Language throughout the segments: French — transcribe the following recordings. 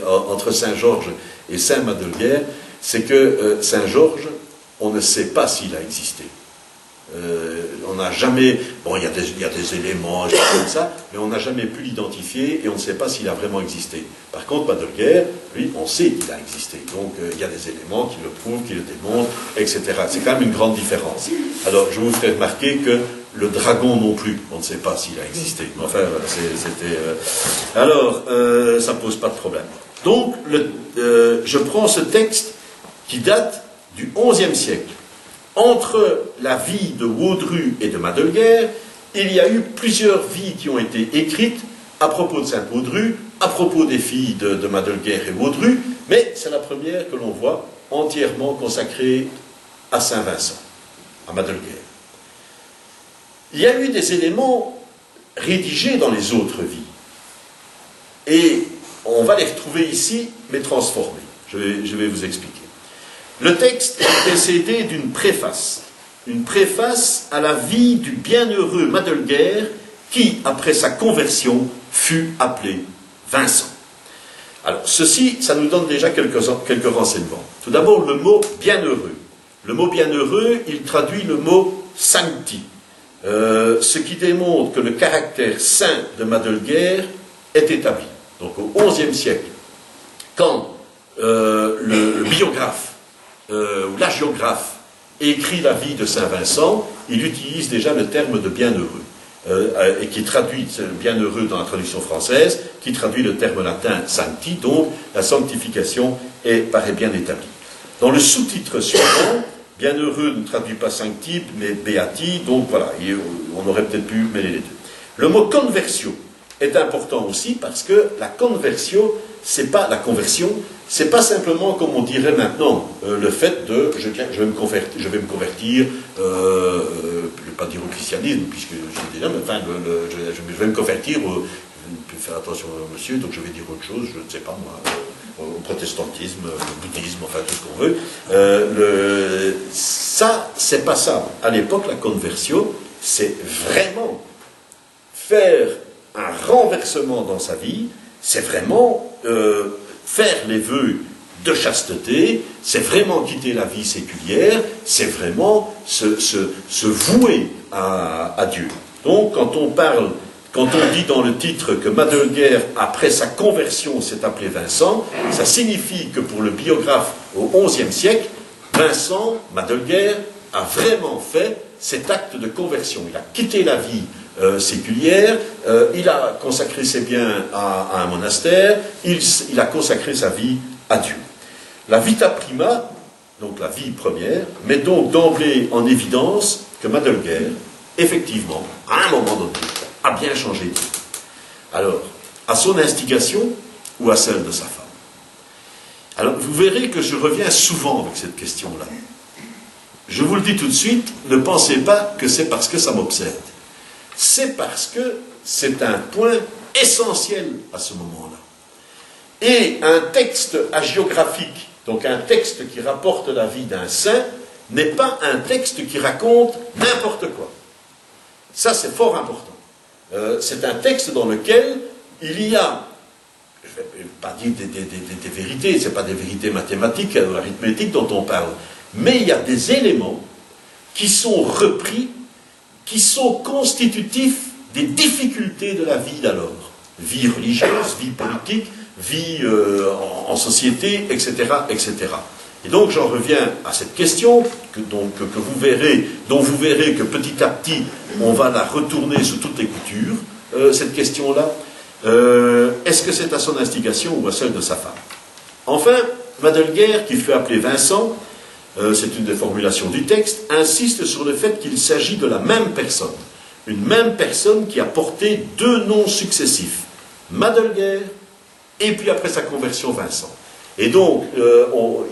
entre Saint-Georges et Saint-Madelguer, c'est que Saint-Georges, on ne sait pas s'il a existé. On n'a jamais... Bon, il y a des éléments, comme ça, mais on n'a jamais pu l'identifier et on ne sait pas s'il a vraiment existé. Par contre, Madelguer, lui, on sait qu'il a existé. Donc, il y a des éléments qui le prouvent, qui le démontrent, etc. C'est quand même une grande différence. Alors, je vous ferai remarquer que le dragon non plus, on ne sait pas s'il a existé. Mais enfin, c'était... Alors, ça ne pose pas de problème. Donc, je prends ce texte qui date du XIe siècle. Entre la vie de Waudru et de Madelguer, il y a eu plusieurs vies qui ont été écrites à propos de Sainte Waudru, à propos des filles de Madelguer et Waudru, mais c'est la première que l'on voit entièrement consacrée à Saint-Vincent, à Madelguer. Il y a eu des éléments rédigés dans les autres vies, et on va les retrouver ici, mais transformés. Je vais vous expliquer. Le texte est précédé d'une préface à la vie du bienheureux Madelguer qui, après sa conversion, fut appelé Vincent. Alors, ceci, ça nous donne déjà quelques renseignements. Tout d'abord, le mot bienheureux. Le mot bienheureux, il traduit le mot sancti, ce qui démontre que le caractère saint de Madelguer est établi. Donc, au XIe siècle, quand le biographe ou l'agiographe écrit la vie de Saint-Vincent, il utilise déjà le terme de bienheureux, et qui traduit bienheureux dans la traduction française, qui traduit le terme latin sancti, donc la sanctification paraît bien établie. Dans le sous-titre suivant, bienheureux ne traduit pas sancti, mais beati, donc voilà, on aurait peut-être pu mêler les deux. Le mot conversio est important aussi parce que la conversio, c'est pas la conversion, c'est pas simplement comme on dirait maintenant le fait de je vais me convertir, je vais pas dire au christianisme puisque j'ai déjà, mais enfin je vais me convertir au, faire attention monsieur, donc je vais dire autre chose, je ne sais pas moi, au protestantisme, au bouddhisme, enfin tout ce qu'on veut. Ça, c'est pas ça. À l'époque, la conversion, c'est vraiment faire un renversement dans sa vie, c'est vraiment faire les vœux de chasteté, c'est vraiment quitter la vie séculière, c'est vraiment se vouer à Dieu. Donc, quand on dit dans le titre que Madelguer, après sa conversion, s'est appelé Vincent, ça signifie que pour le biographe au XIe siècle, Vincent, Madelguer, a vraiment fait cet acte de conversion. Il a quitté la vie séculière, il a consacré ses biens à un monastère, il a consacré sa vie à Dieu. La vita prima, donc la vie première, met donc d'emblée en évidence que Madelguer, effectivement, à un moment donné, a bien changé de vie. Alors, à son instigation ou à celle de sa femme? Alors, vous verrez que je reviens souvent avec cette question-là. Je vous le dis tout de suite, ne pensez pas que c'est parce que ça m'obsède. C'est parce que c'est un point essentiel à ce moment-là. Et un texte hagiographique, donc un texte qui rapporte la vie d'un saint, n'est pas un texte qui raconte n'importe quoi. Ça, c'est fort important. C'est un texte dans lequel il y a, je ne vais pas dire des vérités, ce n'est pas des vérités mathématiques ou arithmétiques dont on parle, mais il y a des éléments qui sont repris, qui sont constitutifs des difficultés de la vie d'alors. Vie religieuse, vie politique, vie en société, etc., etc. Et donc j'en reviens à cette question dont vous verrez que petit à petit on va la retourner sous toutes les coutures, cette question-là. Est-ce que c'est à son instigation ou à celle de sa femme? Enfin, Madelguer, qui fut appelé Vincent, c'est une des formulations du texte, insiste sur le fait qu'il s'agit de la même personne. Une même personne qui a porté deux noms successifs. Madelguer, et puis après sa conversion, Vincent. Et donc,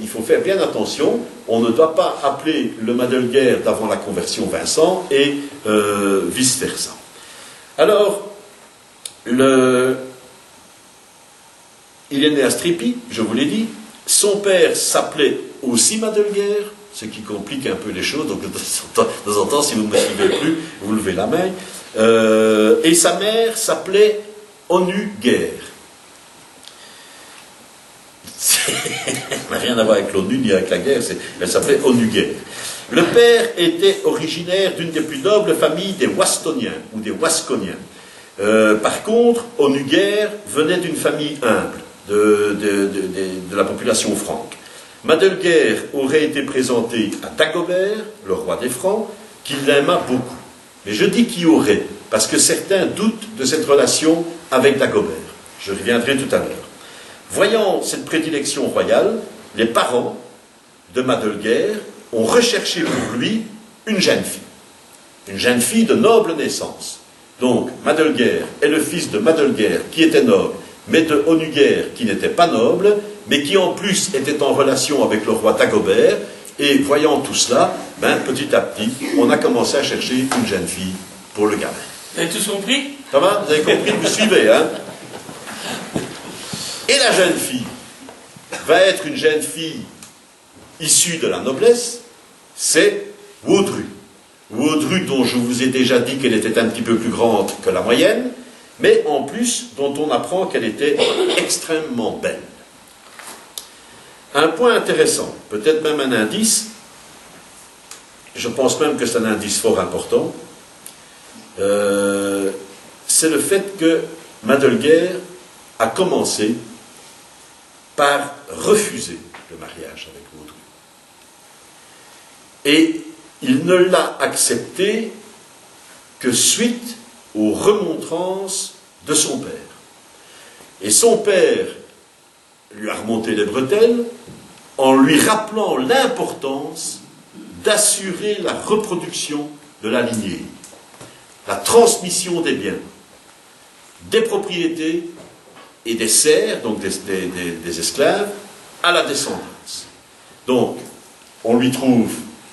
il faut faire bien attention, on ne doit pas appeler le Madelguer d'avant la conversion Vincent, et vice-versa. Alors, il est né à Stripy, je vous l'ai dit. Son père s'appelait aussi Madelguer, ce qui complique un peu les choses, donc de temps en temps, si vous ne me suivez plus, vous levez la main. Et sa mère s'appelait Onuguer. n'a rien à voir avec l'ONU ni avec la guerre, elle s'appelait ONU-Guerre. Le père était originaire d'une des plus nobles familles des Wastoniens, ou des Wasconiens. Par contre, ONU-Guerre venait d'une famille humble, de la population franque. Madelguer aurait été présenté à Dagobert, le roi des Francs, qui l'aima beaucoup. Mais je dis qui aurait, parce que certains doutent de cette relation avec Dagobert. Je reviendrai tout à l'heure. Voyant cette prédilection royale, les parents de Madelguer ont recherché pour lui une jeune fille de noble naissance. Donc, Madelguer est le fils de Madelguer, qui était noble, mais de Onuguer, qui n'était pas noble, mais qui en plus était en relation avec le roi Dagobert, et voyant tout cela, petit à petit, on a commencé à chercher une jeune fille pour le gamin. Vous avez tous compris? Ça va? Vous avez compris? Vous suivez, hein? Et la jeune fille va être une jeune fille issue de la noblesse, c'est Wodru. Wodru, dont je vous ai déjà dit qu'elle était un petit peu plus grande que la moyenne, mais en plus, dont on apprend qu'elle était extrêmement belle. Un point intéressant, peut-être même un indice, je pense même que c'est un indice fort important, c'est le fait que Madelguer a commencé par refuser le mariage avec Wodru. Et il ne l'a accepté que suite aux remontrances de son père. Et son père lui a remonté les bretelles en lui rappelant l'importance d'assurer la reproduction de la lignée, la transmission des biens, des propriétés et des serfs, donc des esclaves, à la descendance. Donc, on lui trouve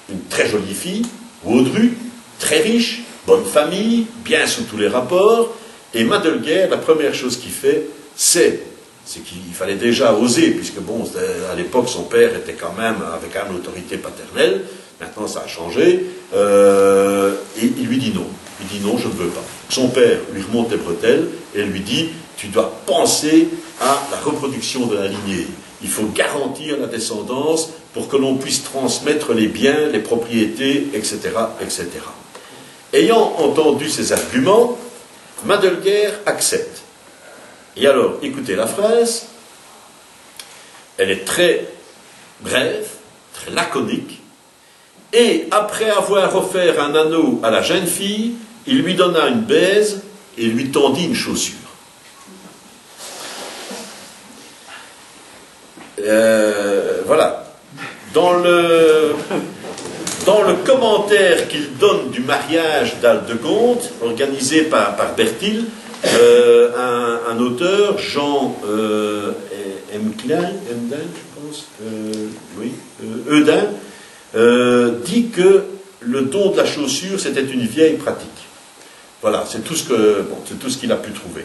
une très jolie fille, Wodru, très riche, bonne famille, bien sous tous les rapports, et Madelguer, la première chose qu'il fait, c'est qu'il fallait déjà oser, puisque bon, à l'époque, son père avait quand même l'autorité paternelle, maintenant ça a changé, et il lui dit non. Il dit non, je ne veux pas. Son père lui remonte les bretelles et lui dit, tu dois penser à la reproduction de la lignée. Il faut garantir la descendance pour que l'on puisse transmettre les biens, les propriétés, etc., etc. Ayant entendu ces arguments, Madelguer accepte. Et alors, écoutez la phrase, elle est très brève, très laconique, et après avoir offert un anneau à la jeune fille, il lui donna une baise et lui tendit une chaussure. Voilà. Dans le commentaire qu'il donne du mariage d'Aldecomte, organisé par Bertil, un auteur, Jean Emdin, je pense, Eudin, dit que le don de la chaussure, c'était une vieille pratique. Voilà, c'est tout ce qu'il a pu trouver.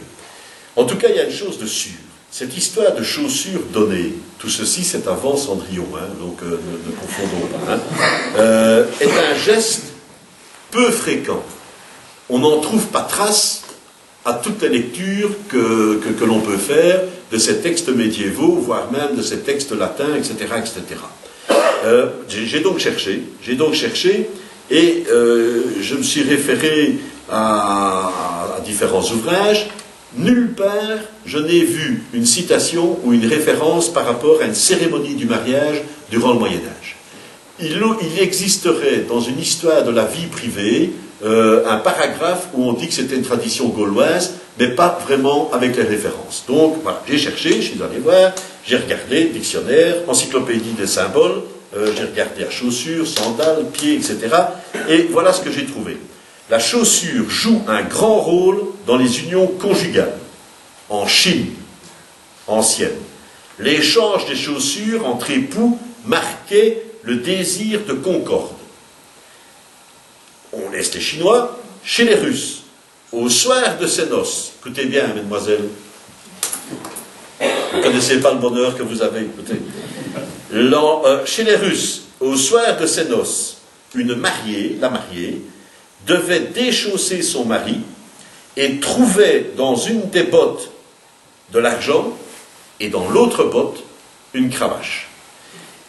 En tout cas, il y a une chose de sûre. Cette histoire de chaussures données, tout ceci c'est avant Cendrillon, donc ne confondons pas, est un geste peu fréquent. On n'en trouve pas trace à toutes les lectures que l'on peut faire de ces textes médiévaux, voire même de ces textes latins, etc. etc. J'ai donc cherché, et je me suis référé à différents ouvrages. Nulle part, je n'ai vu une citation ou une référence par rapport à une cérémonie du mariage durant le Moyen-Âge. Il existerait dans une histoire de la vie privée un paragraphe où on dit que c'était une tradition gauloise, mais pas vraiment avec les références. Donc, voilà, j'ai cherché, je suis allé voir, j'ai regardé, dictionnaire, encyclopédie des symboles, j'ai regardé à chaussures, sandales, pieds, etc. Et voilà ce que j'ai trouvé. La chaussure joue un grand rôle dans les unions conjugales, en Chine ancienne. L'échange des chaussures entre époux marquait le désir de concorde. On laisse les Chinois, chez les Russes, au soir de ces noces, écoutez bien, mesdemoiselles, vous ne connaissez pas le bonheur que vous avez, écoutez. Chez les Russes, au soir de ces noces, la mariée, devait déchausser son mari et trouvait dans une des bottes de l'argent et dans l'autre botte une cravache.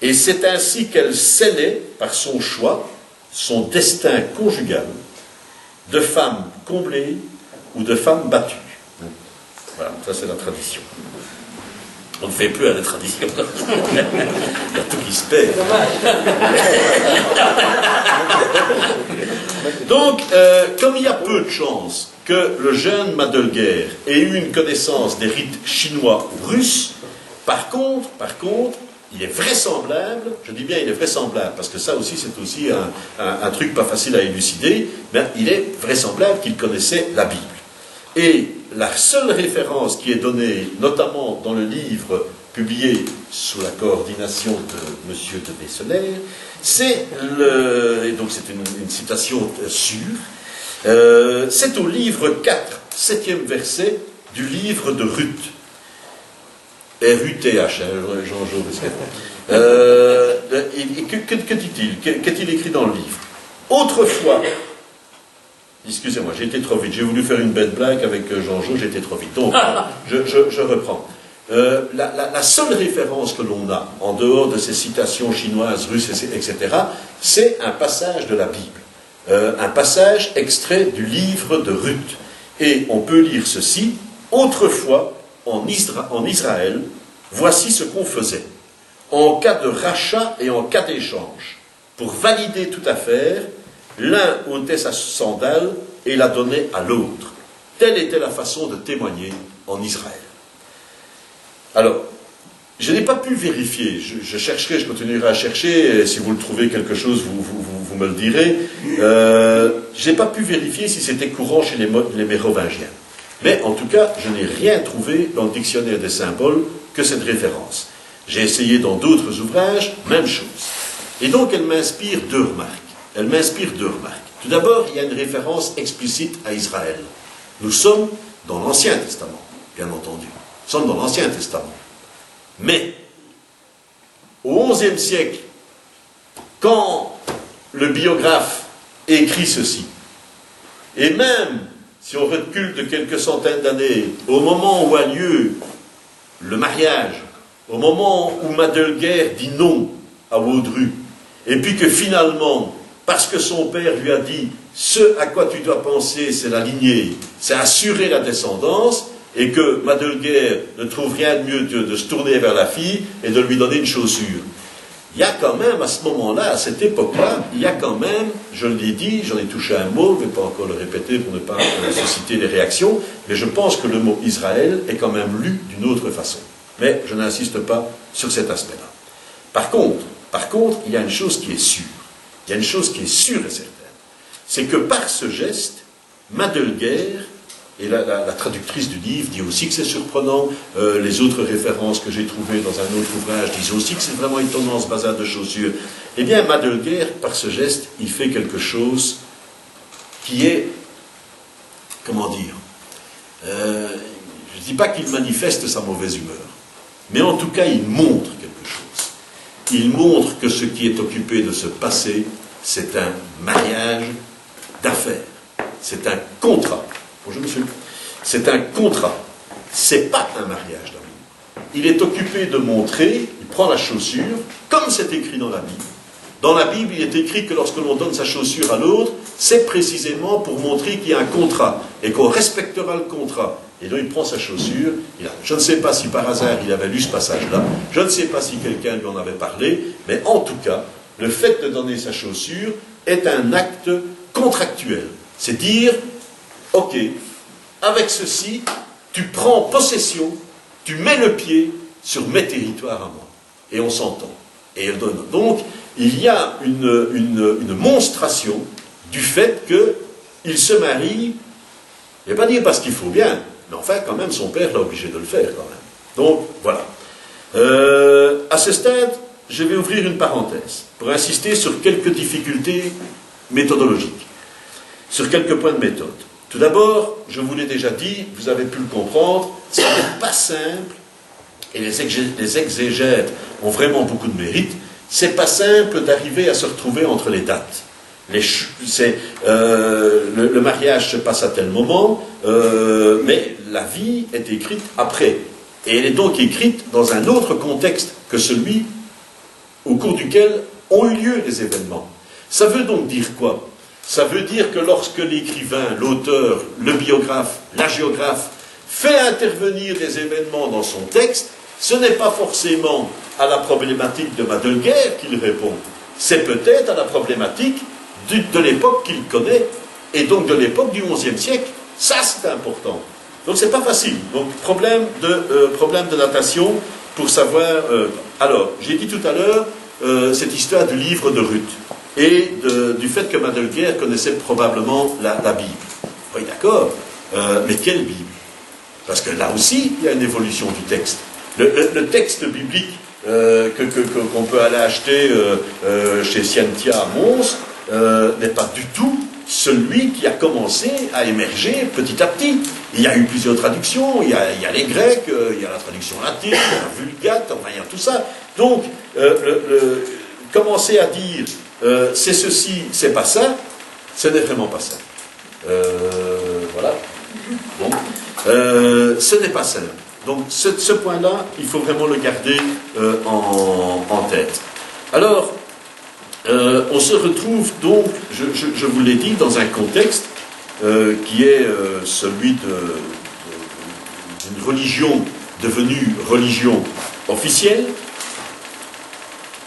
Et c'est ainsi qu'elle scellait, par son choix, son destin conjugal de femme comblée ou de femme battue. Voilà, ça c'est la tradition. On ne fait plus à la tradition. Il y a tout qui se perd. Donc, comme il y a peu de chances que le jeune Madelguer ait eu une connaissance des rites chinois ou russes, par contre, il est vraisemblable, je dis bien il est vraisemblable, parce que ça aussi c'est aussi un truc pas facile à élucider, mais il est vraisemblable qu'il connaissait la Bible. Et la seule référence qui est donnée, notamment dans le livre publié sous la coordination de M. de Besseler, c'est et donc c'est une citation sûre, c'est au livre 4, 7e verset du livre de Ruth. R-U-T-H, Jean-Jo que dit-il? Qu'est-il écrit dans le livre? Autrefois, excusez-moi, j'ai été trop vite, j'ai voulu faire une belle blague avec Jean-Jo, j'ai été trop vite. Donc, je reprends. La seule référence que l'on a, en dehors de ces citations chinoises, russes, etc., c'est un passage de la Bible. Un passage extrait du livre de Ruth. Et on peut lire ceci: autrefois, en Israël, voici ce qu'on faisait. En cas de rachat et en cas d'échange, pour valider toute affaire, l'un ôtait sa sandale et la donnait à l'autre. Telle était la façon de témoigner en Israël. Alors, je n'ai pas pu vérifier, je chercherai, je continuerai à chercher, et si vous le trouvez quelque chose, vous me le direz. Je n'ai pas pu vérifier si c'était courant chez les Mérovingiens. Mais en tout cas, je n'ai rien trouvé dans le dictionnaire des symboles que cette référence. J'ai essayé dans d'autres ouvrages, même chose. Et donc, elle m'inspire deux remarques. Tout d'abord, il y a une référence explicite à Israël. Nous sommes dans l'Ancien Testament, bien entendu. Nous sommes dans l'Ancien Testament. Mais, au XIe siècle, quand le biographe écrit ceci, et même si on recule de quelques centaines d'années, au moment où a lieu le mariage, au moment où Madelguer dit non à Vaudru, et puis que finalement, parce que son père lui a dit « ce à quoi tu dois penser, c'est la lignée, c'est assurer la descendance », et que Madelguer ne trouve rien de mieux de se tourner vers la fille et de lui donner une chaussure. Il y a quand même, à ce moment-là, à cette époque-là, il y a quand même, je l'ai dit, j'en ai touché un mot, je ne vais pas encore le répéter pour ne pas susciter les réactions, mais je pense que le mot Israël est quand même lu d'une autre façon. Mais je n'insiste pas sur cet aspect-là. Par contre, il y a une chose qui est sûre. Il y a une chose qui est sûre et certaine. C'est que par ce geste, Madelguer, et la traductrice du livre dit aussi que c'est surprenant, les autres références que j'ai trouvées dans un autre ouvrage disent aussi que c'est vraiment étonnant ce bazar de chaussures. Eh bien, Madelguer, par ce geste, il fait quelque chose qui est, comment dire, je ne dis pas qu'il manifeste sa mauvaise humeur, mais en tout cas, il montre quelque chose. Il montre que ce qui est occupé de se passer, c'est un mariage d'affaires, c'est un contrat. Bonjour monsieur. C'est un contrat. C'est pas un mariage d'amour. Il est occupé de montrer, il prend la chaussure, comme c'est écrit dans la Bible. Dans la Bible, il est écrit que lorsque l'on donne sa chaussure à l'autre, c'est précisément pour montrer qu'il y a un contrat et qu'on respectera le contrat. Et donc il prend sa chaussure, je ne sais pas si par hasard il avait lu ce passage-là, je ne sais pas si quelqu'un lui en avait parlé, mais en tout cas, le fait de donner sa chaussure est un acte contractuel. C'est dire, ok, avec ceci, tu prends possession, tu mets le pied sur mes territoires à moi. Et on s'entend. Et elle donne. Donc, il y a une monstration du fait qu'il se marie, je ne vais pas dire parce qu'il faut bien, mais enfin, quand même, son père l'a obligé de le faire, quand même. Donc, voilà. À ce stade, je vais ouvrir une parenthèse pour insister sur quelques difficultés méthodologiques, sur quelques points de méthode. Tout d'abord, je vous l'ai déjà dit, vous avez pu le comprendre, ce n'est pas simple, et les exégètes ont vraiment beaucoup de mérite, c'est pas simple d'arriver à se retrouver entre les dates. Le mariage se passe à tel moment, mais la vie est écrite après. Et elle est donc écrite dans un autre contexte que celui au cours duquel ont eu lieu les événements. Ça veut donc dire quoi? Ça veut dire que lorsque l'écrivain, l'auteur, le biographe, la géographe fait intervenir des événements dans son texte, ce n'est pas forcément à la problématique de Madelguer qu'il répond, c'est peut-être à la problématique de l'époque qu'il connaît, et donc de l'époque du XIe siècle. Ça, c'est important. Donc, c'est pas facile. Donc, problème de datation pour savoir... alors, j'ai dit tout à l'heure cette histoire du livre de Ruth, et du fait que Madelguer connaissait probablement la Bible. Oui, d'accord, mais quelle Bible? Parce que là aussi, il y a une évolution du texte. Le texte biblique qu'on peut aller acheter chez Scientia à Mons n'est pas du tout celui qui a commencé à émerger petit à petit. Il y a eu plusieurs traductions, il y a les Grecs, il y a la traduction latine, il y a la Vulgate, enfin il y a tout ça. Donc, commencer à dire c'est ceci, c'est pas ça, ce n'est vraiment pas ça. Voilà. Bon. Ce n'est pas simple. Donc ce point-là, il faut vraiment le garder en tête. Alors, on se retrouve donc, je vous l'ai dit, dans un contexte qui est celui d'une religion devenue religion officielle,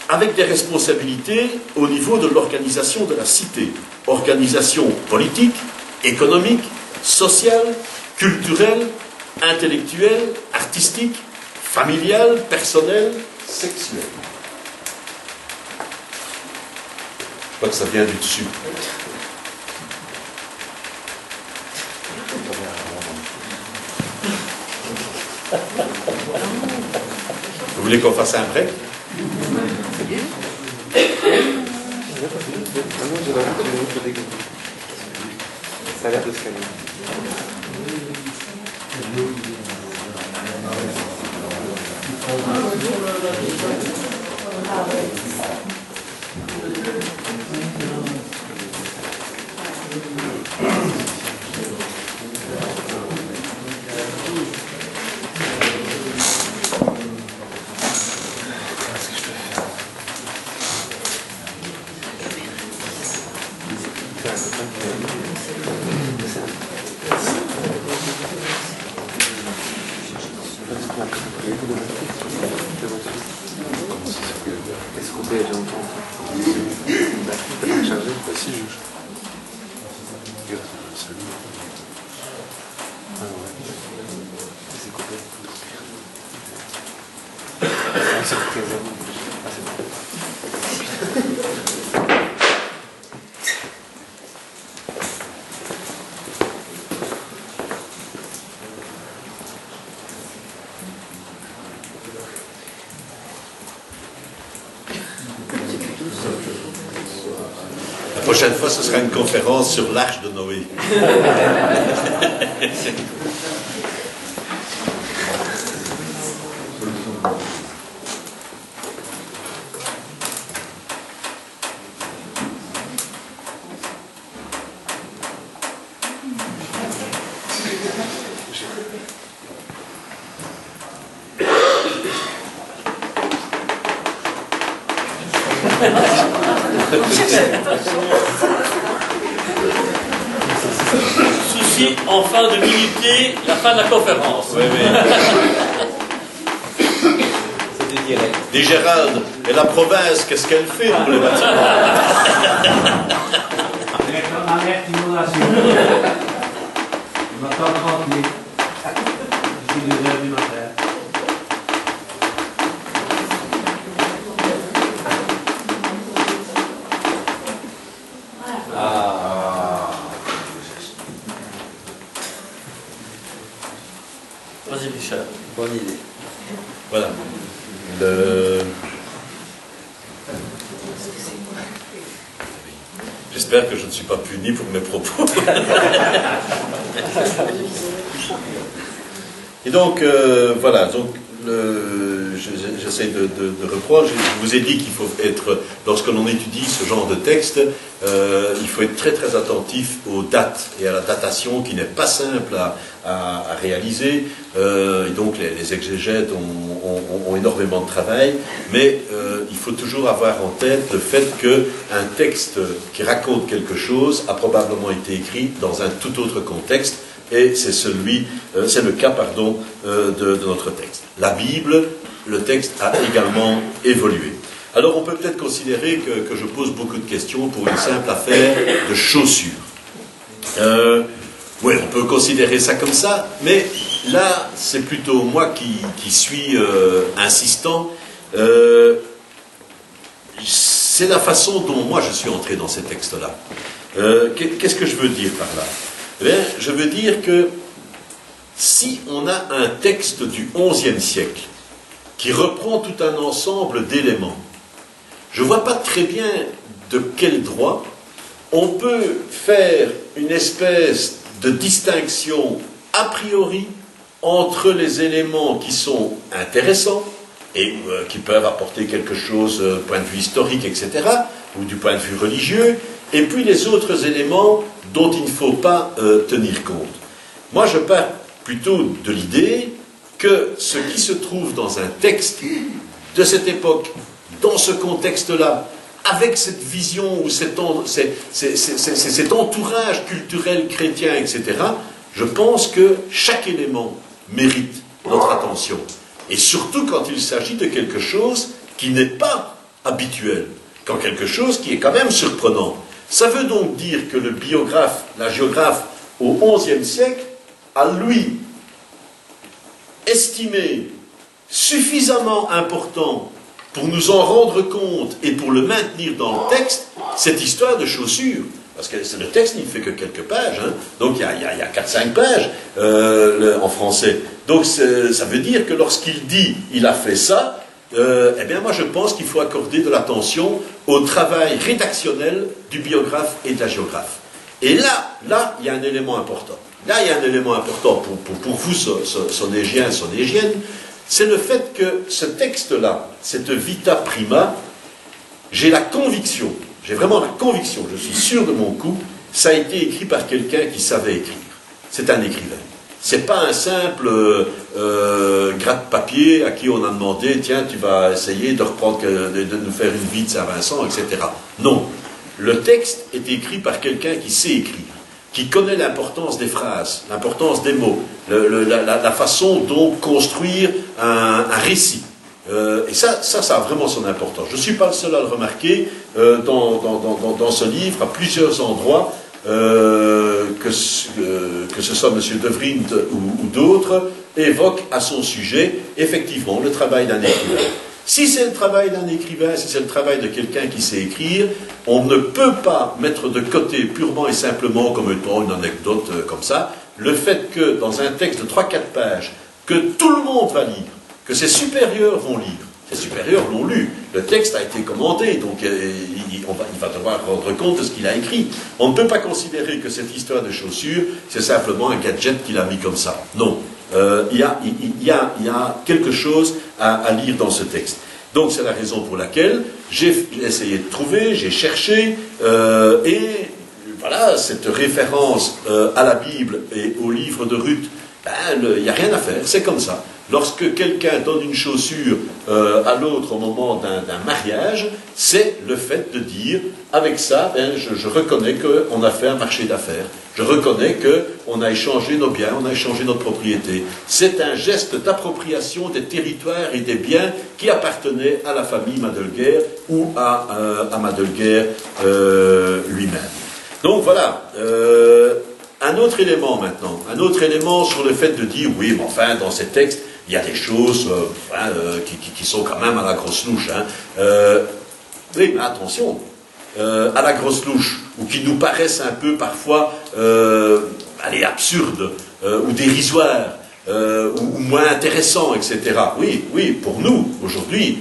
avec des responsabilités au niveau de l'organisation de la cité. Organisation politique, économique, sociale, culturelle, intellectuelle, artistique, familiale, personnelle, sexuelle. Je crois que ça vient du dessus. Vous voulez qu'on fasse un break? Ça a l'air de se calmer. Est-ce qu'on peut déjà entendre? T'as pas chargé? Bah si, je... Salut. Ah ouais. C'est coupé. Ah, c'est coupé. Ah, c'est bon. La prochaine fois, ce sera une conférence sur l'arche de Noé. Souci enfin de limiter la fin de la conférence. Oui, oui. Dis Gérald, et la province, qu'est-ce qu'elle fait pour les bâtiments? Avec un alerte inondation. Je m'attends tranquille. D'ici 2h du matin. Vas-y, Richard. Bonne idée. Voilà. J'espère que je ne suis pas puni pour mes propos. Et donc, voilà. Donc, j'essaie de reprendre. Je vous ai dit qu'il faut être, lorsque l'on étudie ce genre de texte, il faut être très très attentif aux dates et à la datation qui n'est pas simple à réaliser. Et donc les exégètes ont énormément de travail, mais il faut toujours avoir en tête le fait qu'un texte qui raconte quelque chose a probablement été écrit dans un tout autre contexte. Et c'est le cas, de notre texte. La Bible, le texte a également évolué. Alors on peut peut-être considérer que je pose beaucoup de questions pour une simple affaire de chaussures. Oui, on peut considérer ça comme ça, mais là, c'est plutôt moi qui suis insistant. C'est la façon dont moi je suis entré dans ces textes-là. Qu'est-ce que je veux dire par là ? Eh bien, je veux dire que si on a un texte du XIe siècle qui reprend tout un ensemble d'éléments, je ne vois pas très bien de quel droit on peut faire une espèce de distinction a priori entre les éléments qui sont intéressants et qui peuvent apporter quelque chose du point de vue historique, etc., ou du point de vue religieux, et puis les autres éléments dont il ne faut pas tenir compte. Moi, je pars plutôt de l'idée que ce qui se trouve dans un texte de cette époque, dans ce contexte-là, avec cette vision ou cet entourage culturel chrétien, etc., je pense que chaque élément mérite notre attention. Et surtout quand il s'agit de quelque chose qui n'est pas habituel, quand quelque chose qui est quand même surprenant. Ça veut donc dire que le biographe, la géographe, au XIe siècle, a, lui, estimé suffisamment important pour nous en rendre compte et pour le maintenir dans le texte, cette histoire de chaussures. Parce que le texte n'y fait que quelques pages, hein. Donc il y a 4-5 pages en français. Donc ça veut dire que lorsqu'il dit « il a fait ça », eh bien moi je pense qu'il faut accorder de l'attention au travail rédactionnel du biographe et de la géographe. Et là, il y a un élément important. Là, il y a un élément important pour vous, sonégiens, sonégiennes, c'est le fait que ce texte-là, cette Vita Prima, j'ai la conviction, j'ai vraiment la conviction, je suis sûr de mon coup, ça a été écrit par quelqu'un qui savait écrire. C'est un écrivain. C'est pas un simple gratte-papier à qui on a demandé, tiens, tu vas essayer de reprendre, de nous faire une vie de Saint-Vincent, etc. Non. Le texte est écrit par quelqu'un qui sait écrire, qui connaît l'importance des phrases, l'importance des mots, la façon dont construire un récit. Et ça a vraiment son importance. Je ne suis pas le seul à le remarquer dans ce livre, à plusieurs endroits, que ce soit M. De Vriend ou d'autres, évoquent à son sujet, effectivement, le travail d'un écrivain. Si c'est le travail d'un écrivain, si c'est le travail de quelqu'un qui sait écrire, on ne peut pas mettre de côté purement et simplement, comme étant une anecdote comme ça, le fait que dans un texte de 3-4 pages, que tout le monde va lire, que ses supérieurs vont lire, ses supérieurs l'ont lu, le texte a été commenté, donc il va devoir rendre compte de ce qu'il a écrit. On ne peut pas considérer que cette histoire de chaussures, c'est simplement un gadget qu'il a mis comme ça. Non. Il y a quelque chose à lire dans ce texte. Donc c'est la raison pour laquelle j'ai essayé de trouver, j'ai cherché, et voilà, cette référence à la Bible et au livre de Ruth, il n'y a rien à faire, c'est comme ça. Lorsque quelqu'un donne une chaussure à l'autre au moment d'un mariage, c'est le fait de dire, avec ça, je reconnais qu'on a fait un marché d'affaires. Je reconnais qu'on a échangé nos biens, on a échangé notre propriété. C'est un geste d'appropriation des territoires et des biens qui appartenaient à la famille Madelguer ou à Madelguer lui-même. Donc voilà. Un autre élément maintenant, un autre élément sur le fait de dire, oui, mais enfin, dans ces textes, il y a des choses qui sont quand même à la grosse louche. Hein. Oui, mais attention, à la grosse louche, ou qui nous paraissent un peu parfois absurdes, ou dérisoires, ou moins intéressants, etc. Oui, pour nous, aujourd'hui,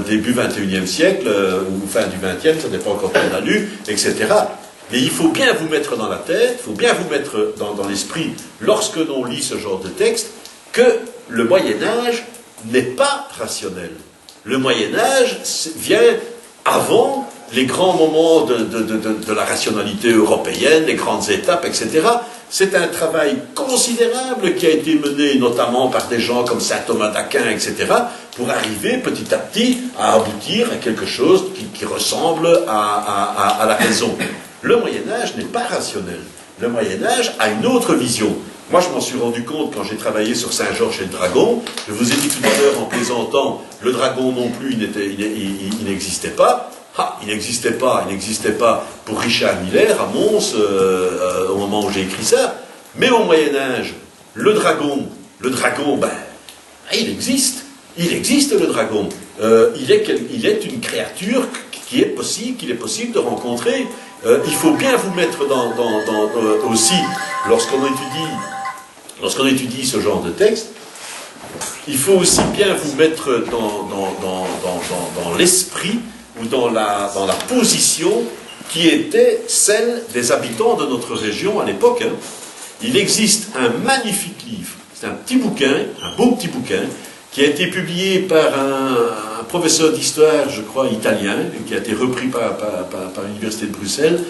début 21e siècle, ou fin du 20e, ça dépend quand on a lu, etc. Mais il faut bien vous mettre dans la tête, il faut bien vous mettre dans l'esprit, lorsque l'on lit ce genre de texte, que le Moyen-Âge n'est pas rationnel. Le Moyen-Âge vient avant les grands moments de la rationalité européenne, les grandes étapes, etc. C'est un travail considérable qui a été mené notamment par des gens comme saint Thomas d'Aquin, etc., pour arriver petit à petit à aboutir à quelque chose qui ressemble à la raison. Le Moyen-Âge n'est pas rationnel. Le Moyen-Âge a une autre vision. Moi, je m'en suis rendu compte quand j'ai travaillé sur Saint-Georges et le dragon. Je vous ai dit tout à l'heure en plaisantant, le dragon non plus, il n'existait pas. Il n'existait pas pour Richard Miller à Mons au moment où j'ai écrit ça. Mais au Moyen-Âge, le dragon, il existe le dragon. Il est une créature qu'il est possible de rencontrer. Il faut bien vous mettre aussi, lorsqu'on étudie ce genre de texte, il faut aussi bien vous mettre dans l'esprit ou dans la position qui était celle des habitants de notre région à l'époque. Il existe un magnifique livre, c'est un petit bouquin, un beau petit bouquin, qui a été publié par un professeur d'histoire, je crois, italien, qui a été repris par l'Université de Bruxelles,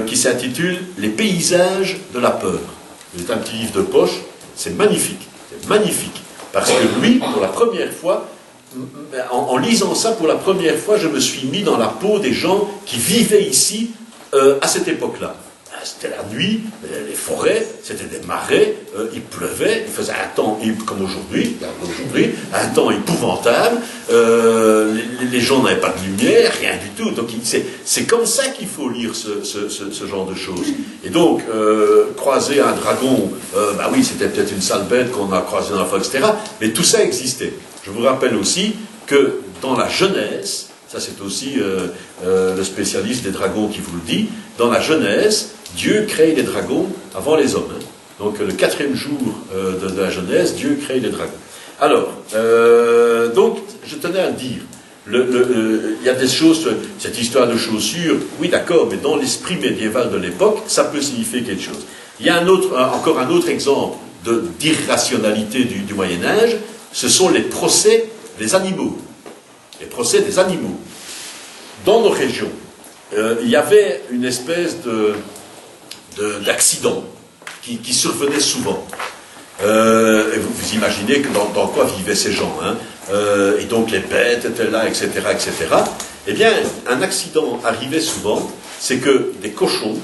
qui s'intitule « Les paysages de la peur ». C'est un petit livre de poche, c'est magnifique, parce que lui, pour la première fois, en lisant ça pour la première fois, je me suis mis dans la peau des gens qui vivaient ici à cette époque-là. C'était la nuit, les forêts, c'était des marais, il pleuvait, il faisait un temps, comme aujourd'hui, un temps épouvantable, les gens n'avaient pas de lumière, rien du tout. Donc c'est comme ça qu'il faut lire ce genre de choses. Et donc, croiser un dragon, oui, c'était peut-être une sale bête qu'on a croisée dans la forêt, etc. Mais tout ça existait. Je vous rappelle aussi que dans la Genèse, ça c'est aussi le spécialiste des dragons qui vous le dit, dans la Genèse, Dieu crée les dragons avant les hommes. Donc le 4e jour de la Genèse, Dieu crée les dragons. Alors, donc je tenais à le dire, il y a des choses, cette histoire de chaussures, oui d'accord, mais dans l'esprit médiéval de l'époque, ça peut signifier quelque chose. Il y a encore un autre exemple d'irrationalité du Moyen-Âge, ce sont les procès des animaux. Les procès des animaux. Dans nos régions, il y avait une espèce d'accident qui survenait souvent. Et vous imaginez que dans quoi vivaient ces gens. Et donc les bêtes étaient là, etc., etc. Eh bien, un accident arrivait souvent, c'est que un cochon,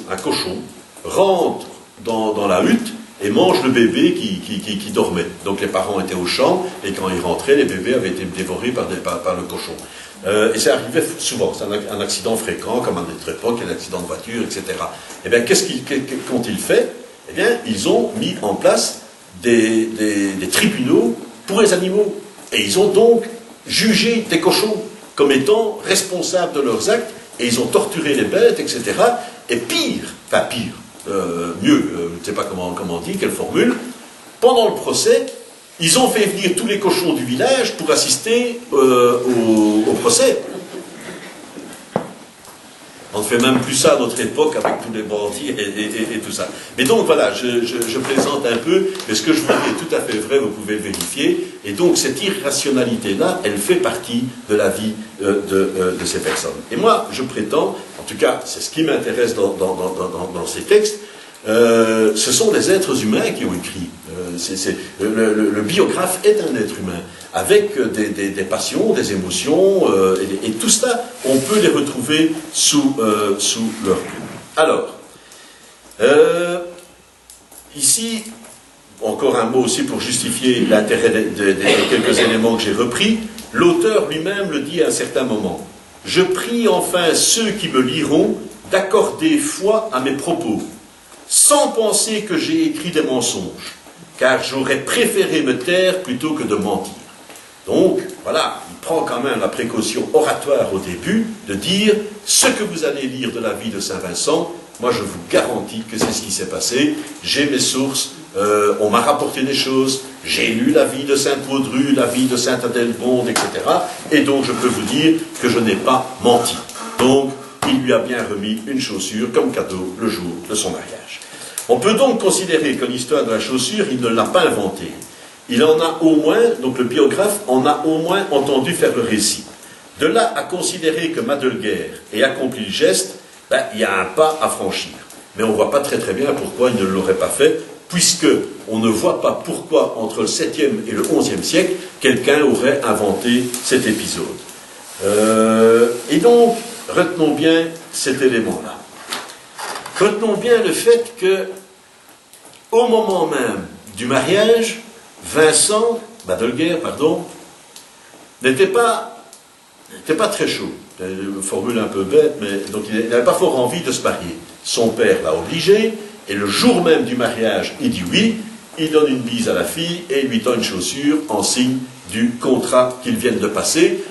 rentre dans la hutte et mange le bébé qui dormait. Donc les parents étaient au champ, et quand ils rentraient, les bébés avaient été dévorés par le cochon. Et ça arrivait souvent, c'est un accident fréquent, comme à notre époque, un accident de voiture, etc. Eh bien, qu'ont-ils fait? Eh bien, ils ont mis en place des tribunaux pour les animaux. Et ils ont donc jugé des cochons comme étant responsables de leurs actes, et ils ont torturé les bêtes, etc. Et pire, mieux, je ne sais pas comment on dit, quelle formule, pendant le procès, ils ont fait venir tous les cochons du village pour assister au procès. On ne fait même plus ça à notre époque avec tous les bandits et tout ça. Mais donc voilà, je plaisante un peu, mais ce que je vous dis est tout à fait vrai, vous pouvez le vérifier. Et donc cette irrationalité-là, elle fait partie de la vie de ces personnes. Et moi, je prétends, en tout cas, c'est ce qui m'intéresse dans ces textes, ce sont des êtres humains qui ont écrit. Le biographe est un être humain, avec des passions, des émotions, et tout cela, on peut les retrouver sous leur plume. Alors, ici, encore un mot aussi pour justifier l'intérêt des quelques éléments que j'ai repris, l'auteur lui-même le dit à un certain moment. « Je prie enfin ceux qui me liront d'accorder foi à mes propos, sans penser que j'ai écrit des mensonges, car j'aurais préféré me taire plutôt que de mentir. » Donc, voilà, il prend quand même la précaution oratoire au début de dire ce que vous allez lire de la vie de Saint Vincent, moi je vous garantis que c'est ce qui s'est passé, j'ai mes sources, on m'a rapporté des choses, j'ai lu la vie de Sainte Baudru, la vie de Sainte Adelbonde, etc. Et donc je peux vous dire que je n'ai pas menti. Donc, il lui a bien remis une chaussure comme cadeau le jour de son mariage. On peut donc considérer que l'histoire de la chaussure, il ne l'a pas inventée. il en a au moins, donc le biographe en a au moins entendu faire le récit. De là à considérer que Madelguer ait accompli le geste, ben, il y a un pas à franchir. Mais on ne voit pas très bien pourquoi il ne l'aurait pas fait, puisque on ne voit pas pourquoi, entre le 7e et le 11e siècle, quelqu'un aurait inventé cet épisode. Et donc, retenons bien cet élément-là. Retenons bien le fait que, au moment même du mariage, Madelguer, n'était pas très chaud. Une formule un peu bête, mais donc il n'avait pas fort envie de se marier. Son père l'a obligé, et le jour même du mariage, il dit oui, il donne une bise à la fille et lui tend une chaussure en signe du contrat qu'ils viennent de passer.